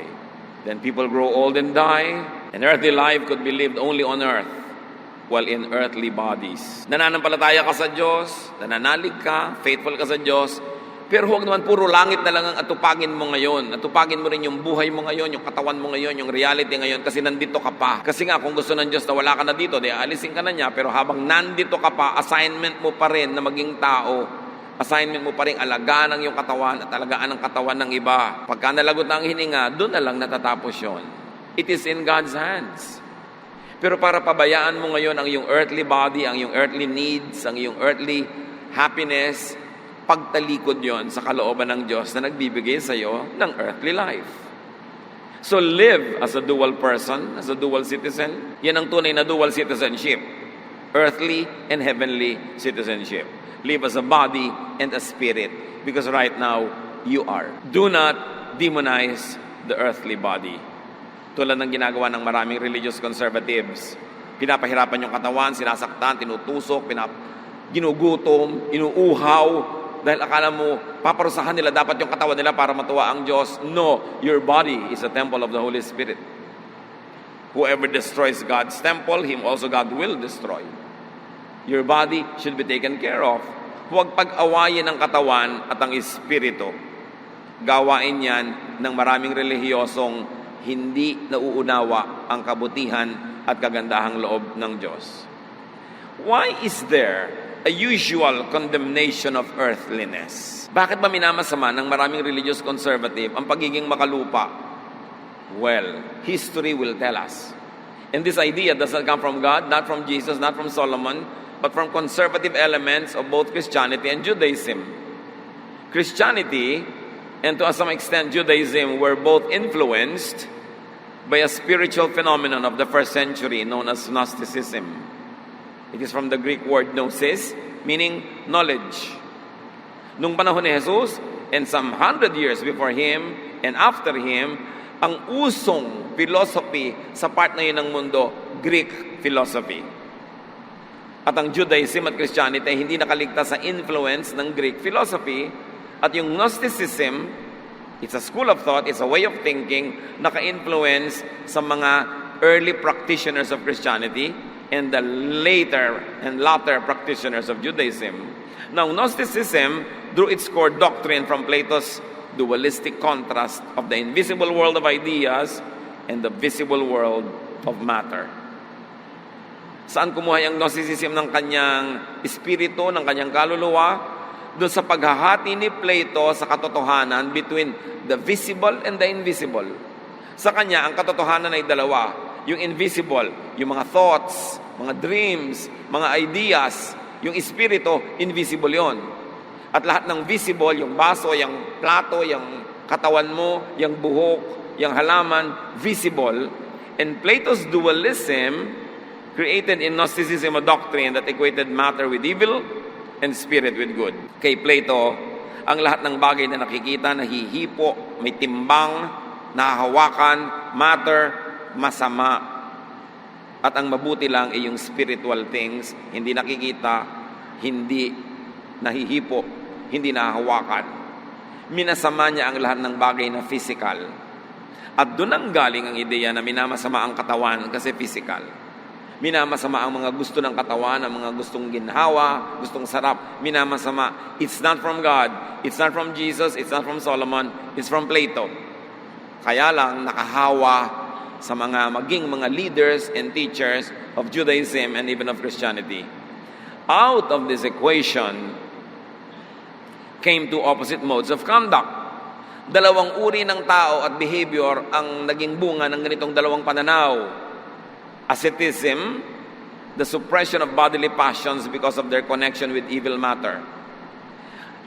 Then people grow old and die, and earthly life could be lived only on earth, while in earthly bodies. Nananampalataya ka sa Diyos, nananalig ka, faithful ka sa Diyos, pero huwag naman puro langit na lang ang atupagin mo ngayon. Atupagin mo rin yung buhay mo ngayon, yung katawan mo ngayon, yung reality ngayon, kasi nandito ka pa. Kasi nga, kung gusto ng Diyos na wala ka na dito, di alisin ka na niya, pero habang nandito ka pa, assignment mo pa rin na maging tao. Assignment mo pa rin alagaan ang iyong katawan at alagaan ang katawan ng iba. Pagka nalagot na ang hininga, doon na lang natatapos yon. It is in God's hands. Pero para pabayaan mo ngayon ang iyong earthly body, ang iyong earthly needs, ang iyong earthly happiness, pagtalikod yon sa kalooban ng Diyos na nagbibigay sa iyo ng earthly life. So live as a dual person, as a dual citizen. Yan ang tunay na dual citizenship. Earthly and heavenly citizenship. Live as a body and a spirit. Because right now, you are. Do not demonize the earthly body. Tulad ng ginagawa ng maraming religious conservatives. Pinapahirapan yung katawan, sinasaktan, tinutusok, ginugutom, inuuhaw. Dahil akala mo, paparusahan nila dapat yung katawan nila para matuwa ang Diyos. No, your body is a temple of the Holy Spirit. Whoever destroys God's temple, him also God will destroy. Your body should be taken care of. Huwag pag-awayin ang katawan at ang espiritu. Gawain yan ng maraming relihiyosong hindi nauunawa ang kabutihan at kagandahang loob ng Diyos. Why is there a usual condemnation of earthliness? Bakit ba minamasama ng maraming religious conservative ang pagiging makalupa? Well, history will tell us. And this idea does not come from God, not from Jesus, not from Solomon, but from conservative elements of both Christianity and Judaism. Christianity, and to some extent Judaism, were both influenced by a spiritual phenomenon of the first century known as Gnosticism. It is from the Greek word gnosis, meaning knowledge. Nung panahon ni Jesus, and some 100 years before him and after him, ang usong philosophy sa part na yun ng mundo, Greek philosophy. At ang Judaism at Christianity ay hindi nakaligtas sa influence ng Greek philosophy. At yung Gnosticism, it's a school of thought, it's a way of thinking, naka-influence sa mga early practitioners of Christianity and the later practitioners of Judaism. Now, Gnosticism drew its core doctrine from Plato's dualistic contrast of the invisible world of ideas and the visible world of matter. Saan kumuha ang Gnosticism ng kanyang espiritu, ng kanyang kaluluwa? Doon sa paghahati ni Plato sa katotohanan between the visible and the invisible. Sa kanya, ang katotohanan ay dalawa. Yung invisible, yung mga thoughts, mga dreams, mga ideas. Yung espiritu, invisible yon. At lahat ng visible, yung baso, yung plato, yung katawan mo, yung buhok, yung halaman, visible. And Plato's dualism created in Gnosticism a doctrine that equated matter with evil and spirit with good. Kay Plato, ang lahat ng bagay na nakikita, nahihipo, may timbang, nahahawakan, matter, masama. At ang mabuti lang ay yung spiritual things, hindi nakikita, hindi nahihipo, hindi nahahawakan. Minasama niya ang lahat ng bagay na physical. At doon ang galing ang ideya na minamasama ang katawan kasi physical. Minamasama ang mga gusto ng katawan, ang mga gustong ginhawa, gustong sarap. Minamasama. It's not from God. It's not from Jesus. It's not from Solomon. It's from Plato. Kaya lang nakahawa sa maging mga leaders and teachers of Judaism and even of Christianity. Out of this equation came two opposite modes of conduct. Dalawang uri ng tao at behavior ang naging bunga ng ganitong dalawang pananaw. Asceticism, the suppression of bodily passions because of their connection with evil matter.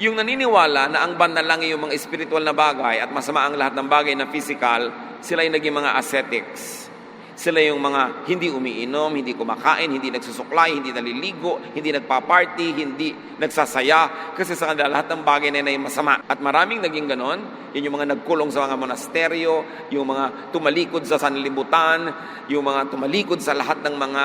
Yung naniniwala na ang banal lang yung mga spiritual na bagay at masama ang lahat ng bagay na physical, sila yung naging mga ascetics. Sila yung mga hindi umiinom, hindi kumakain, hindi nagsusuklay, hindi naliligo, hindi nagpa-party, hindi nagsasaya. Kasi sa kanila lahat ng bagay na yun ay masama. At maraming naging ganon. Yun yung mga nagkulong sa mga monasteryo, yung mga tumalikod sa sanlibutan, yung mga tumalikod sa lahat ng mga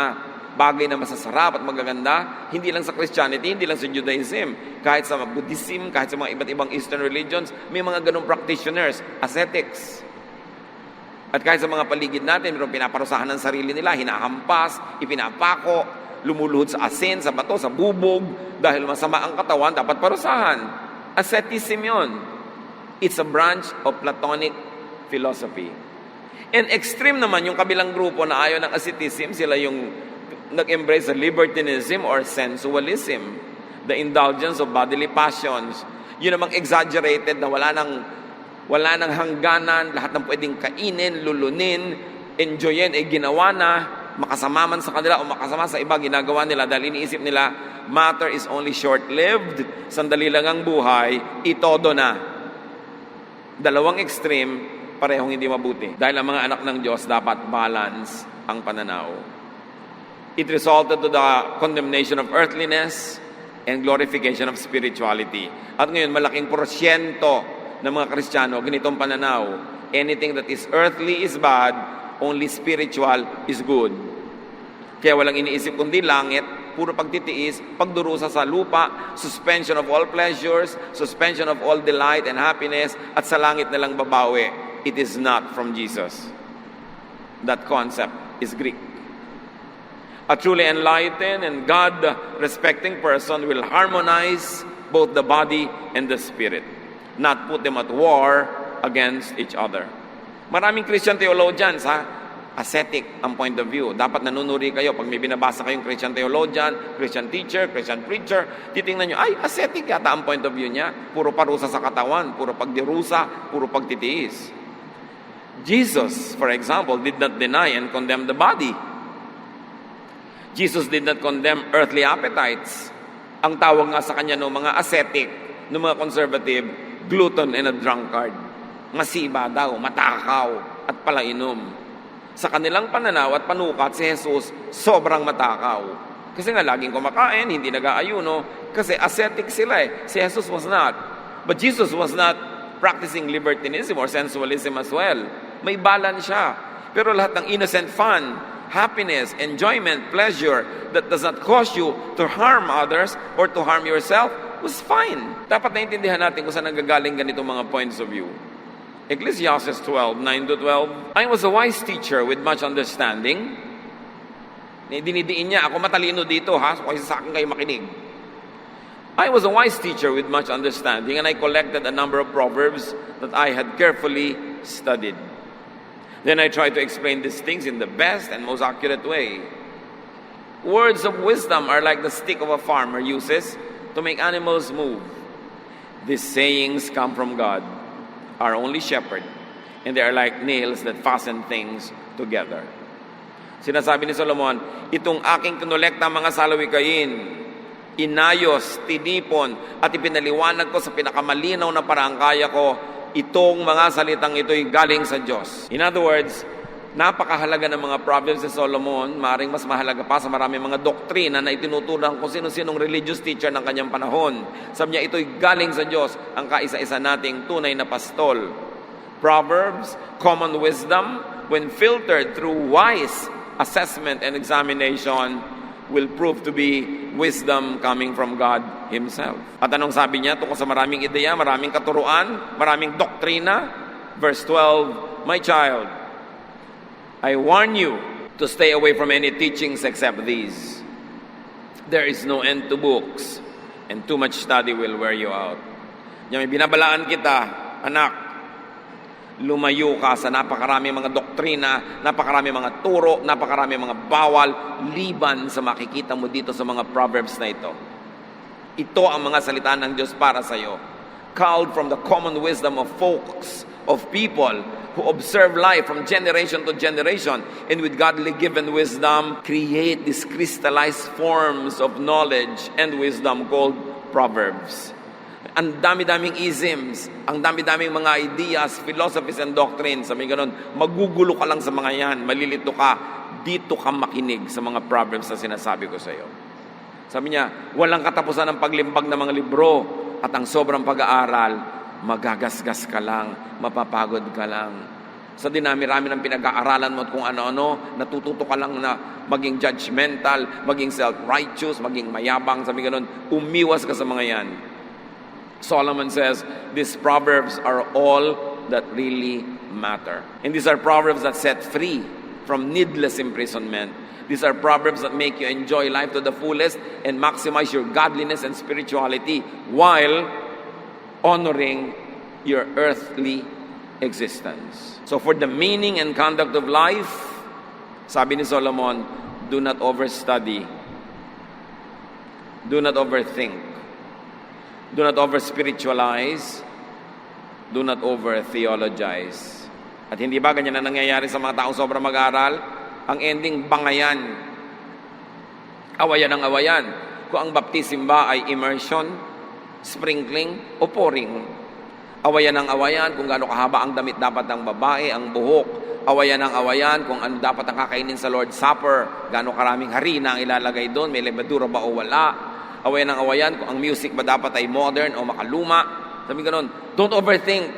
bagay na masasarap at magaganda. Hindi lang sa Christianity, hindi lang sa Judaism. Kahit sa Buddhism, kahit sa mga iba't ibang Eastern religions, may mga ganong practitioners, ascetics. At kahit sa mga paligid natin, mayroong pinaparusahan ng sarili nila, hinahampas, ipinapako, lumuluhod sa asin, sa bato, sa bubog, dahil masama ang katawan, dapat parusahan. Asceticism yun. It's a branch of Platonic philosophy. And extreme naman yung kabilang grupo na ayaw ng asceticism, sila yung nag-embrace the libertinism or sensualism, the indulgence of bodily passions. Yun namang exaggerated na wala nang hangganan, lahat ng pwedeng kainin, lulunin, enjoyin, ginawa na, makasama man sa kanila o makasama sa iba, ginagawa nila dahil iniisip nila, matter is only short-lived, sandali lang ang buhay, itodo na. Dalawang extreme, parehong hindi mabuti. Dahil ang mga anak ng Diyos dapat balance ang pananaw. It resulted to the condemnation of earthliness and glorification of spirituality. At ngayon, malaking porsyento ng mga Kristiyano, ganitong pananaw. Anything that is earthly is bad, only spiritual is good. Kaya walang iniisip kundi langit, puro pagtitiis, pagdurusa sa lupa, suspension of all pleasures, suspension of all delight and happiness, at sa langit na lang babawi. It is not from Jesus. That concept is Greek. A truly enlightened and God-respecting person will harmonize both the body and the spirit, not put them at war against each other. Maraming Christian theologians, ascetic ang point of view. Dapat nanunuri kayo. Pag may binabasa kayong Christian theologian, Christian teacher, Christian preacher, titingnan nyo, ay, ascetic yata ang point of view niya. Puro parusa sa katawan, puro pagdirusa, puro pagtitiis. Jesus, for example, did not deny and condemn the body. Jesus did not condemn earthly appetites. Ang tawag nga sa kanya ng mga ascetic, ng mga conservative, glutton and a drunkard. Masiba daw, matakaw, at palainom. Sa kanilang pananaw at panukat, si Jesus sobrang matakaw. Kasi nga laging kumakain, hindi nag-aayuno, kasi ascetic sila . Si Jesus was not. But Jesus was not practicing libertinism or sensualism as well. May balance siya. Pero lahat ng innocent fun, happiness, enjoyment, pleasure that does not cause you to harm others or to harm yourself was fine. Dapat naintindihan natin kung saan nanggagaling ganitong mga points of view. Ecclesiastes 12:9-12, I was a wise teacher with much understanding. Dinidiin niya, ako matalino dito ha, so kasi sa akin kayo makinig. I was a wise teacher with much understanding, and I collected a number of proverbs that I had carefully studied. Then I tried to explain these things in the best and most accurate way. Words of wisdom are like the stick of a farmer uses to make animals move. These sayings come from God, our only shepherd, and they are like nails that fasten things together. Sinasabi ni Solomon, itong aking kinolekta mga salawikain, inayos, tinipon, at ipinaliwanag ko sa pinakamalinaw na paraang kaya ko, itong mga salitang ito'y galing sa Diyos. In other words, napakahalaga ng mga problems ni Solomon, maaaring mas mahalaga pa sa maraming mga doktrina na itinutulang kung sino-sinong religious teacher ng kanyang panahon. Sabi niya, ito'y galing sa Diyos, ang kaisa-isa nating tunay na pastol. Proverbs, common wisdom, when filtered through wise assessment and examination, will prove to be wisdom coming from God Himself. At anong sabi niya tungkol sa maraming ideya, maraming katuruan, maraming doktrina? Verse 12, my child, I warn you to stay away from any teachings except these. There is no end to books, and too much study will wear you out. Yan, binabalaan kita, anak, lumayo ka sa napakarami mga doktrina, napakarami mga turo, napakarami mga bawal, liban sa makikita mo dito sa mga proverbs na ito. Ito ang mga salita ng Diyos para sa iyo. Culled from the common wisdom of folks, of people who observe life from generation to generation, and with godly given wisdom, create these crystallized forms of knowledge and wisdom called proverbs. Ang dami-daming isms, ang dami-daming mga ideas, philosophies and doctrines. Sabi ganun, magugulo ka lang sa mga yan, malilito ka, dito ka makinig sa mga proverbs na sinasabi ko sa iyo. Sabi niya, walang katapusan ng paglimbag ng mga libro at ang sobrang pag-aaral, magagasgas ka lang, mapapagod ka lang. Sa dinami-rami ng pinag-aaralan mo at kung ano-ano, natututo ka lang na maging judgmental, maging self-righteous, maging mayabang. Sabi ganun, umiwas ka sa mga yan. Solomon says, these proverbs are all that really matter. And these are proverbs that set free from needless imprisonment. These are proverbs that make you enjoy life to the fullest and maximize your godliness and spirituality while honoring your earthly existence. So for the meaning and conduct of life, sabi ni Solomon, do not overstudy. Do not overthink. Do not over-spiritualize. Do not over-theologize. At hindi ba ganyan na nangyayari sa mga taong sobrang mag-aaral? Ang ending, bangayan. Awayan ang awayan. Kung ang baptism ba ay immersion, sprinkling, o pouring. Awayan ang awayan kung gaano kahaba ang damit dapat ng babae, ang buhok. Awayan ang awayan kung ano dapat ang kakainin sa Lord's Supper, gaano karaming harina ang ilalagay doon, may levadura ba o wala. Awayan ng awayan kung ang music ba dapat ay modern o makaluma. Sabi ganon, don't overthink.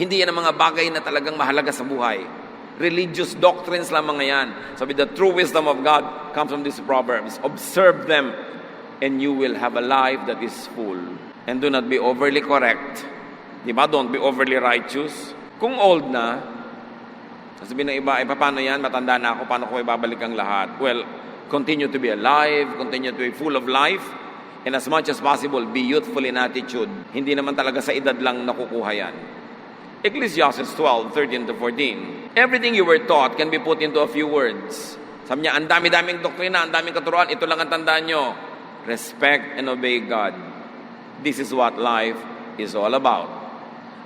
Hindi yan ang mga bagay na talagang mahalaga sa buhay. Religious doctrines lang mga yan. Sabi, the true wisdom of God comes from these proverbs. Observe them and you will have a life that is full. And do not be overly correct. Diba? Don't be overly righteous. Kung old na, sabihin ng iba, paano yan? Matanda na ako, paano ko ibabalik ang lahat? Well, continue to be alive, continue to be full of life, and as much as possible, be youthful in attitude. Hindi naman talaga sa edad lang nakukuha yan. Ecclesiastes 12:13-14. Everything you were taught can be put into a few words. Sabi niya, ang dami-daming doktrina, ang daming katuruan, ito lang ang tandaan nyo. Respect and obey God. This is what life is all about.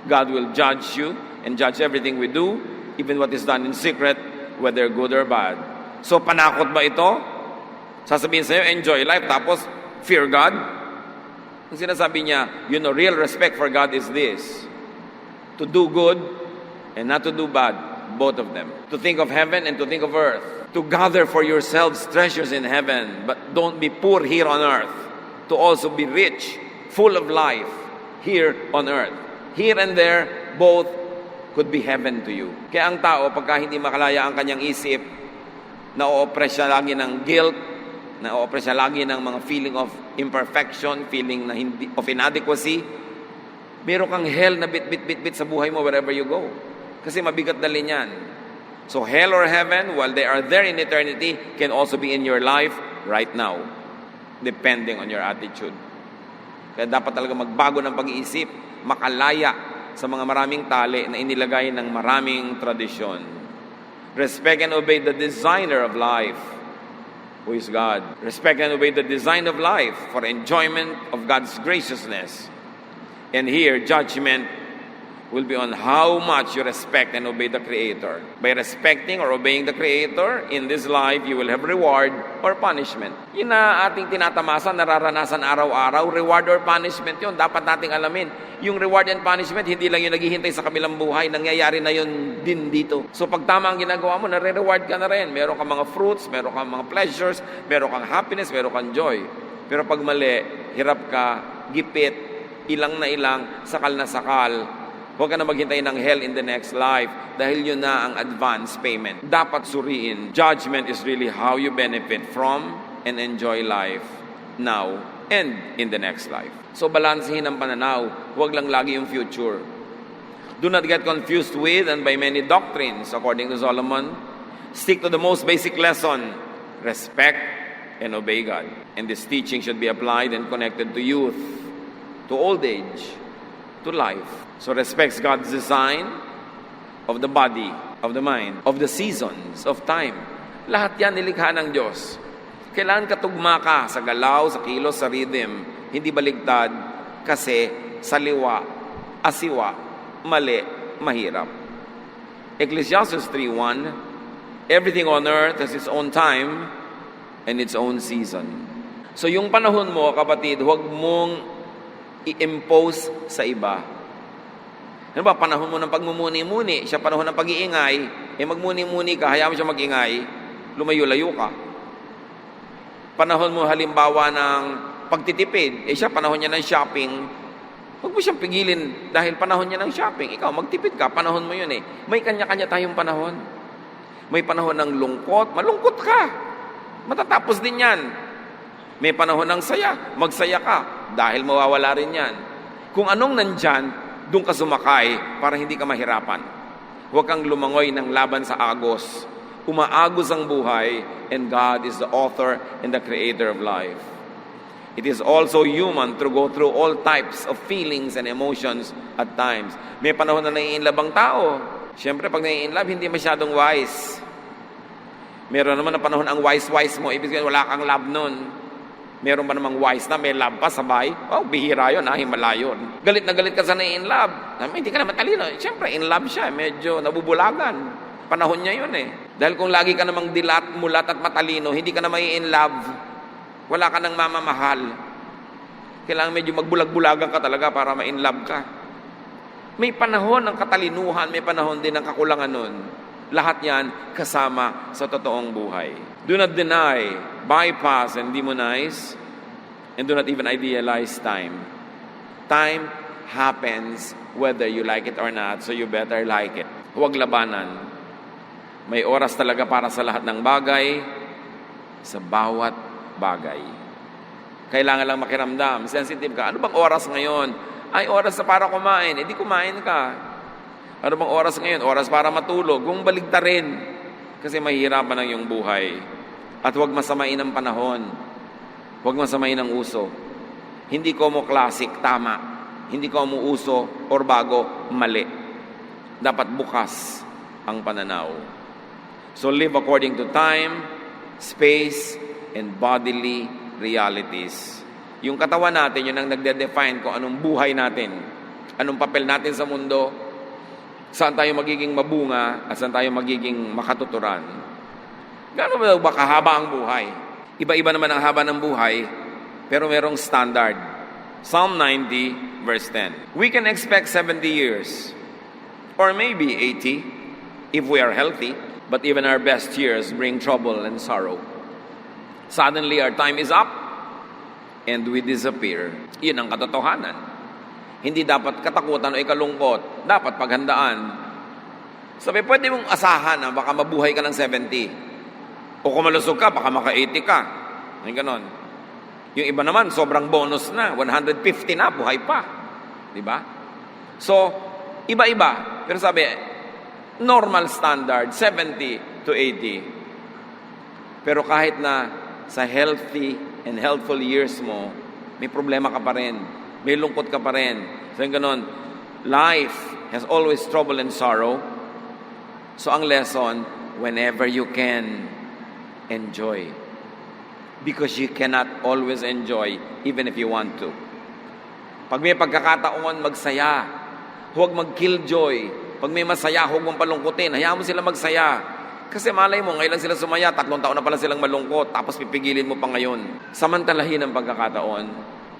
God will judge you and judge everything we do, even what is done in secret, whether good or bad. So, panakot ba ito? Sasabihin sa'yo, enjoy life, tapos fear God? Ang sinasabi niya, real respect for God is this: to do good and not to do bad, both of them. To think of heaven and to think of earth. To gather for yourselves treasures in heaven, but don't be poor here on earth. To also be rich, full of life, here on earth. Here and there, both could be heaven to you. Kaya ang tao, pagka hindi makalaya ang kanyang isip, na-o-oppress siya lagi ng guilt, na-o-oppress siya lagi ng mga feeling of imperfection, feeling na of inadequacy, meron kang hell na bit sa buhay mo wherever you go. Kasi mabigat dalhin yan. So hell or heaven, while they are there in eternity, can also be in your life right now, depending on your attitude. Kaya dapat talaga magbago ng pag-iisip, makalaya sa mga maraming tali na inilagay ng maraming tradisyon. Respect and obey the designer of life, who is God. Respect and obey the design of life for enjoyment of God's graciousness. And here, judgment will be on how much you respect and obey the Creator. By respecting or obeying the Creator, in this life, you will have reward or punishment. Yun na ating tinatamasan, nararanasan araw-araw, reward or punishment yun. Dapat nating alamin. Yung reward and punishment, hindi lang yung naghihintay sa kabilang buhay, nangyayari na yun din dito. So pag tama ang ginagawa mo, nare-reward ka na rin. Meron kang mga fruits, meron kang mga pleasures, meron kang happiness, meron kang joy. Pero pag mali, hirap ka, gipit, ilang na ilang, sakal na sakal, huwag ka na maghintay ng hell in the next life dahil yun na ang advance payment. Dapat suriin. Judgment is really how you benefit from and enjoy life now and in the next life. So balansehin ang pananaw. Huwag lang lagi yung future. Do not get confused with and by many doctrines, according to Solomon. Stick to the most basic lesson. Respect and obey God. And this teaching should be applied and connected to youth, to old age, to life. So respects God's design of the body, of the mind, of the seasons, of time. Lahat yan nilikha ng Diyos. Kailangan katugma ka sa galaw, sa kilos, sa rhythm. Hindi baligtad kasi saliwa, asiwa, mali, mahirap. Ecclesiastes 3:1, everything on earth has its own time and its own season. So yung panahon mo, kapatid, huwag mong i-impose sa iba. Ano ba, panahon mo ng pagmumuni-muni, siya panahon ng pag-iingay, magmuni-muni ka, hayaan mo siya mag-ingay, lumayo-layo ka. Panahon mo halimbawa ng pagtitipid, siya panahon niya ng shopping, huwag mo siyang pigilin dahil panahon niya ng shopping. Ikaw, magtipid ka, panahon mo yun May kanya-kanya tayong panahon. May panahon ng lungkot, malungkot ka. Matatapos din yan. May panahon ng saya, magsaya ka dahil mawawala rin yan. Kung anong nandyan, doon ka sumakay para hindi ka mahirapan. Huwag kang lumangoy ng laban sa agos. Umaagos ang buhay and God is the author and the creator of life. It is also human to go through all types of feelings and emotions at times. May panahon na nai-inlove ang tao. Siyempre, pag nai-inlove, hindi masyadong wise. Meron naman na panahon ang wise-wise mo. Ibig sabihin, wala kang love nun. Meron pa namang wise na, may love pa, sabay. Oh, bihira yun, himala yun. Galit na galit ka sa na-in-love. Hindi ka naman talino. Siyempre, in love siya. Medyo nabubulagan. Panahon niya yun Dahil kung lagi ka namang dilat, mulat at matalino, hindi ka na may in love. Wala ka nang mamamahal. Kailangan medyo magbulag-bulagan ka talaga para ma-in love ka. May panahon ng katalinuhan, may panahon din ng kakulangan nun. Lahat yan kasama sa totoong buhay. Do not deny, bypass, and demonize, and do not even idealize time. Time happens whether you like it or not, so you better like it. Huwag labanan. May oras talaga para sa lahat ng bagay, sa bawat bagay. Kailangan lang makiramdam. Sensitive ka. Ano bang oras ngayon? Ay, oras na para kumain. Di kumain ka. Ano bang oras ngayon? Oras para matulog. Kung baligtarin. Kasi mahihirapan ang iyong buhay. At huwag masamain ang panahon. Huwag masamain ang uso. Hindi ko mo classic, tama. Hindi ko mo uso or bago, mali. Dapat bukas ang pananaw. So live according to time, space, and bodily realities. Yung katawan natin, yun ang nagde-define kung anong buhay natin. Anong papel natin sa mundo, saan tayo magiging mabunga, at saan tayo magiging makatuturan. Gano'n ba kahaba ang buhay? Iba-iba naman ang haba ng buhay, pero merong standard. Psalm 90, verse 10. We can expect 70 years, or maybe 80, if we are healthy, but even our best years bring trouble and sorrow. Suddenly, our time is up, and we disappear. Yun ang katotohanan. Hindi dapat katakutan o ikalungkot. Dapat paghandaan. Sabi, pwede mong asahan na baka mabuhay ka ng 70. O kung malusog ka, baka maka-80 ka. Yung ganon. Yung iba naman, sobrang bonus na. 150 na, buhay pa. Diba? So, iba-iba. Pero sabi, normal standard, 70 to 80. Pero kahit na sa healthy and healthful years mo, may problema ka pa rin. May lungkot ka pa rin. So, yung ganon, life has always trouble and sorrow. So, ang lesson, whenever you can, enjoy. Because you cannot always enjoy even if you want to. Pag may pagkakataon, magsaya. Huwag mag-killjoy. Pag may masaya, huwag mong palungkutin. Hayaan mo sila magsaya. Kasi malay mo, ngayon lang sila sumaya, 3 taon na pala silang malungkot, tapos pipigilin mo pa ngayon. Samantalahin ang pagkakataon,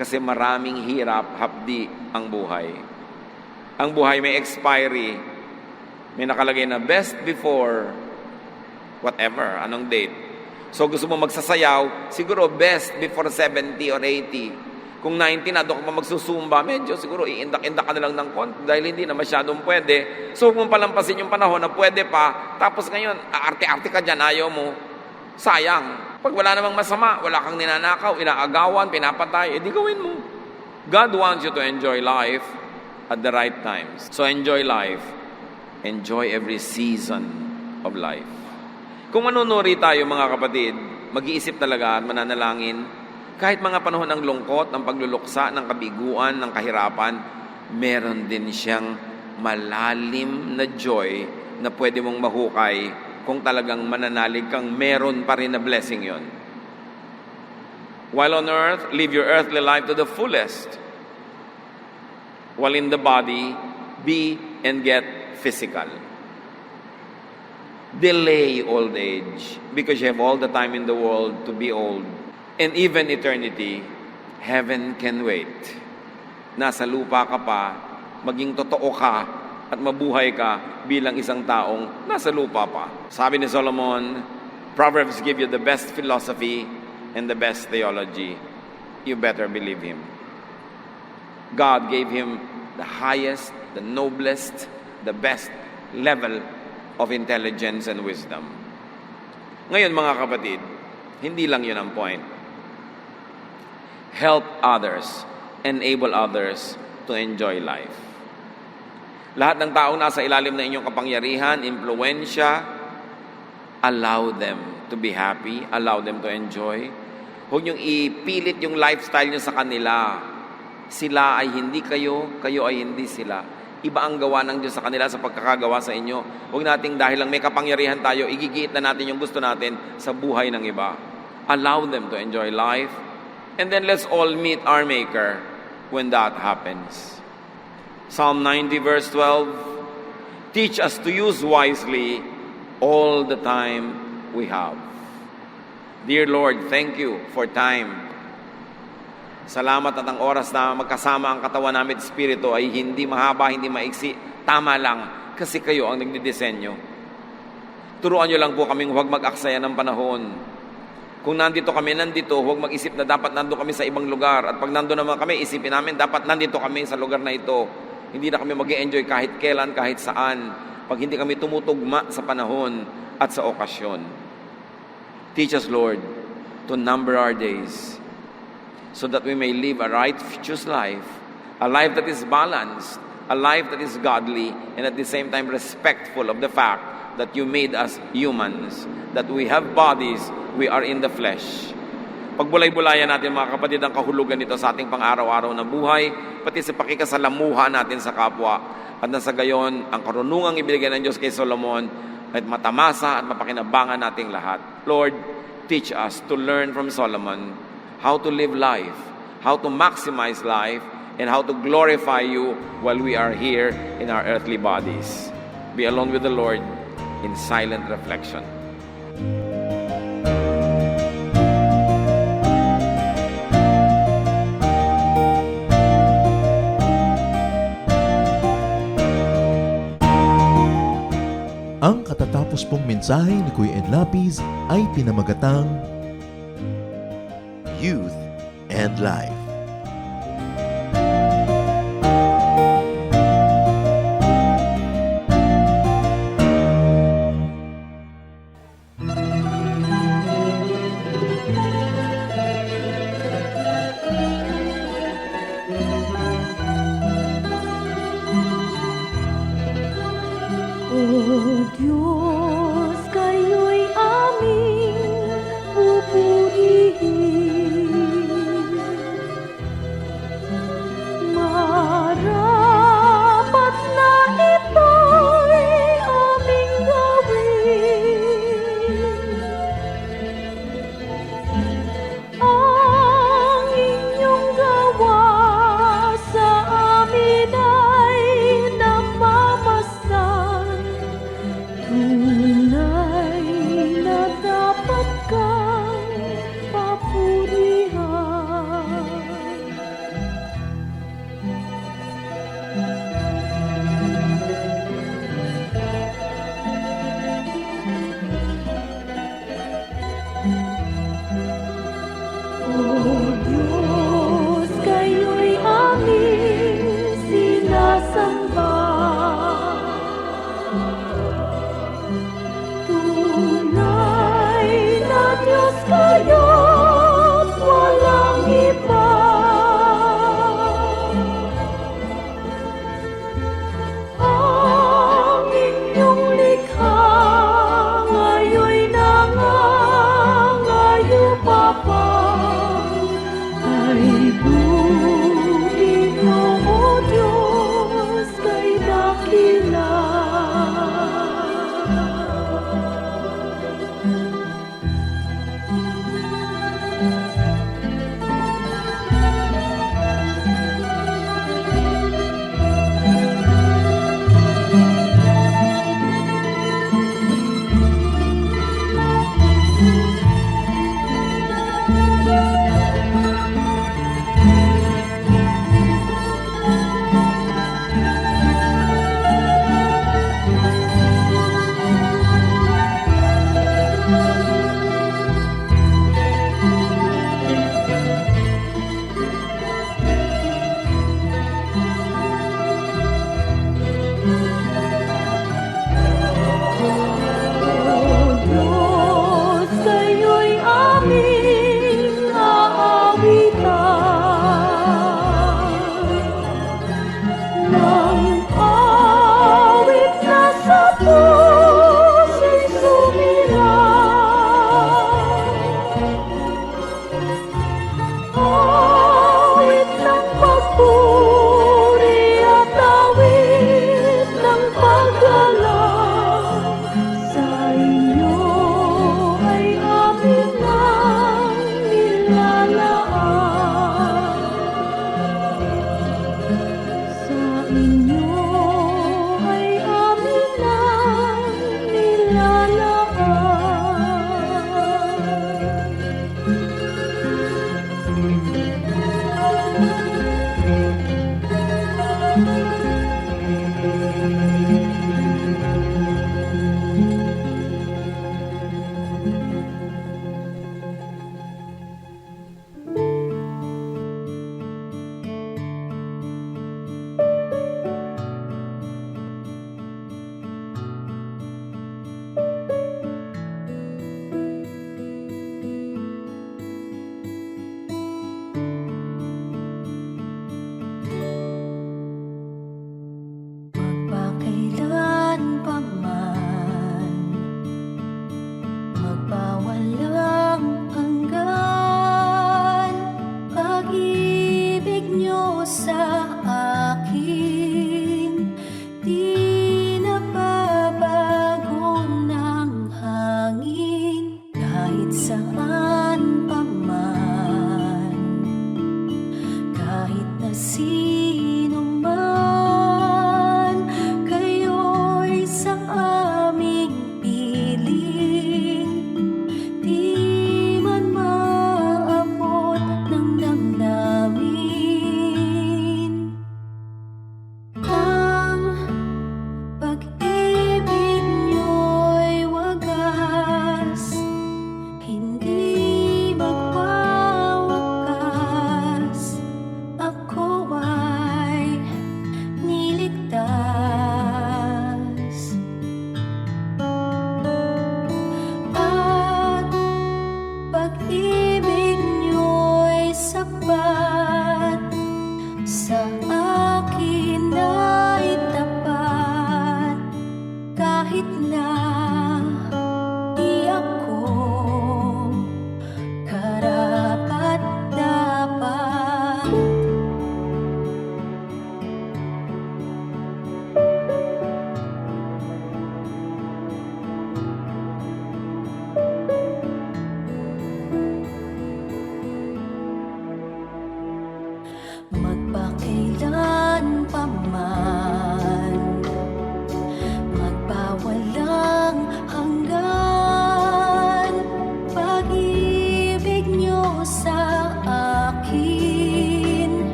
kasi maraming hirap, hapdi ang buhay. Ang buhay may expiry. May nakalagay na best before whatever, anong date. So gusto mo magsasayaw, siguro best before 70 or 80. Kung 90 na, doon ka pa magsusumba, medyo siguro iindak-indak ka na lang ng konti dahil hindi na masyadong pwede. So kung palampasin yung panahon na pwede pa, tapos ngayon, aarte-arte ka dyan, ayaw mo, sayang. Pag wala namang masama, wala kang ninanakaw, inaagawan, pinapatay, edi gawin mo. God wants you to enjoy life at the right times. So enjoy life. Enjoy every season of life. Kung manunuri tayo mga kapatid, mag-iisip talaga at mananalangin, kahit mga panahon ng lungkot, ng pagluluksa, ng kabiguan, ng kahirapan, meron din siyang malalim na joy na pwede mong mahukay kung talagang mananalig kang meron pa rin na blessing yon. While on earth, live your earthly life to the fullest. While in the body, be and get physical. Delay old age because you have all the time in the world to be old. And even eternity, heaven can wait. Nasa lupa ka pa, maging totoo ka at mabuhay ka bilang isang taong nasa lupa pa. Sabi ni Solomon, Proverbs give you the best philosophy and the best theology. You better believe him. God gave him the highest, the noblest, the best level of intelligence and wisdom. Ngayon mga kapatid, hindi lang yun ang point. Help others, enable others to enjoy life. Lahat ng taong nasa ilalim ng inyong kapangyarihan, impluwensya, allow them to be happy, allow them to enjoy. Huwag niyong ipilit yung lifestyle niyo sa kanila. Sila ay hindi kayo, kayo ay hindi sila. Iba ang gawa ng Diyos sa kanila sa pagkakagawa sa inyo. Huwag nating dahil lang may kapangyarihan tayo, igigiit na natin yung gusto natin sa buhay ng iba. Allow them to enjoy life. And then let's all meet our Maker when that happens. Psalm 90 verse 12, teach us to use wisely all the time we have. Dear Lord, thank you for time. Salamat at ang oras na magkasama ang katawan namin at Espiritu ay hindi mahaba, hindi maiksi. Tama lang, kasi kayo ang nagdidisenyo. Turuan nyo lang po kaming huwag mag-aksaya ng panahon. Kung nandito kami, nandito, huwag mag-isip na dapat nandito kami sa ibang lugar. At pag nandito naman kami, isipin namin, dapat nandito kami sa lugar na ito. Hindi na kami mag-e-enjoy kahit kailan, kahit saan. Pag hindi kami tumutugma sa panahon at sa okasyon. Teach us, Lord, to number our days so that we may live a righteous life, a life that is balanced, a life that is godly, and at the same time respectful of the fact that you made us humans, that we have bodies, we are in the flesh. Pagbulay-bulayan natin mga kapatid ang kahulugan nito sa ating pang-araw-araw na buhay, pati sa pakikasalamuha natin sa kapwa. At nasa gayon, ang karunungang ibigay ng Diyos kay Solomon at matamasa at mapakinabangan nating lahat. Lord, teach us to learn from Solomon how to live life, how to maximize life, and how to glorify you while we are here in our earthly bodies. Be alone with the Lord in silent reflection. Ang katatapos pong mensahe ni Kuya Ed Lapis ay pinamagatang Youth and Life. kapal ay buhay mo, O Diyos, kay dakila.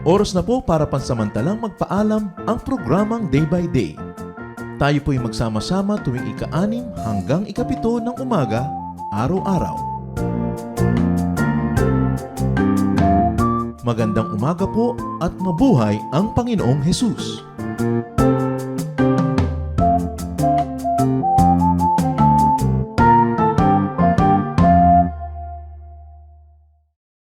Oras na po para pansamantalang magpaalam ang programang Day by Day. Tayo po'y magsama-sama tuwing ika-6 hanggang ika-7 ng umaga, araw-araw. Magandang umaga po at mabuhay ang Panginoong Hesus!